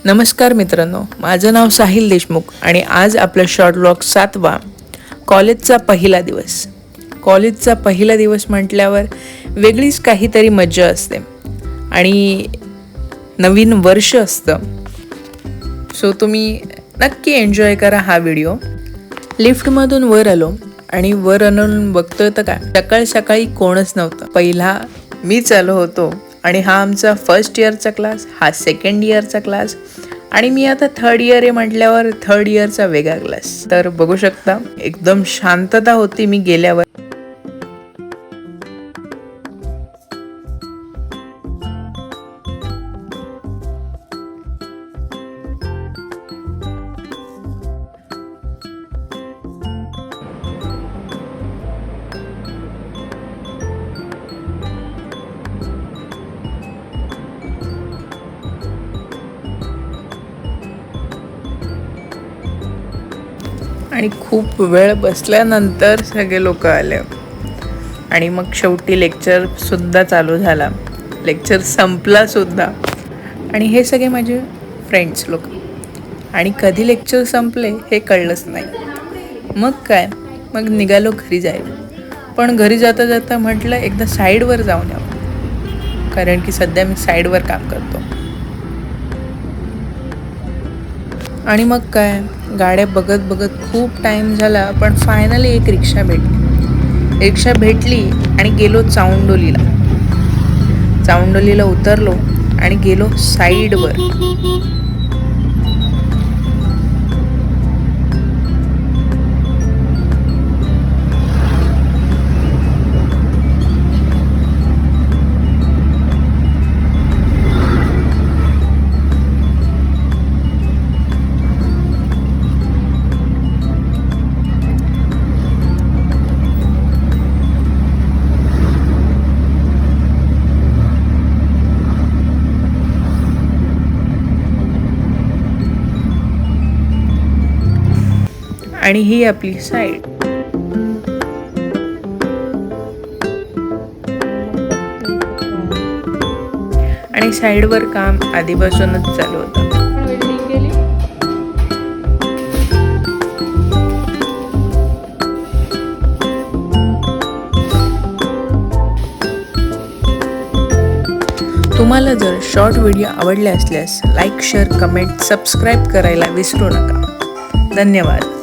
नमस्कार मित्रांनो, माझं नाव साहिल देशमुख आणि आज आपला शॉर्ट व्लॉग 7वा. कॉलेजचा पहिला दिवस. कॉलेजचा पहिला दिवस म्हटल्यावर वेगळीच काहीतरी मज्जा असते आणि नवीन वर्ष असतं. सो तुम्ही नक्की एन्जॉय करा हा व्हिडिओ. लिफ्टमधून वर आलो आणि वर आणून बघतोय तर काय, सकाळी सकाळी कोणच नव्हतं. पहिला मीच आलो होतो आणि हा आमचा फर्स्ट इयरचा क्लास, हा सेकंड इयरचा क्लास आणि मी आता थर्ड इयर आहे म्हटल्यावर थर्ड इयरचा वेगळा क्लास. तर बघू शकता एकदम शांतता होती मी गेल्यावर. आणि खूप वेळ बसल्यानंतर सगळे लोक आले आणि मग शेवटी लेक्चरसुद्धा चालू झाला. लेक्चर संपला सुद्धा आणि हे सगळे माझे फ्रेंड्स लोक. आणि कधी लेक्चर संपले हे कळलंच नाही. मग काय, मग निघालो घरी जायला. पण घरी जाता जाता म्हटलं एकदा साईडवर जाऊन यावं, कारण की सध्या मी साईडवर काम करतो. आणि मग काय, गाड्या बघत बघत खूप टाईम झाला, पण फायनली एक रिक्षा भेटली आणि गेलो चावंडोलीला उतरलो आणि गेलो साईडवर. आणि ही आपली साईड. आणि साईडवर काम आधीपासूनच चालू होतं. तुम्हाला जर शॉर्ट व्हिडिओ आवडले असल्यास लाईक, शेअर, कमेंट, सबस्क्राईब करायला विसरू नका. धन्यवाद.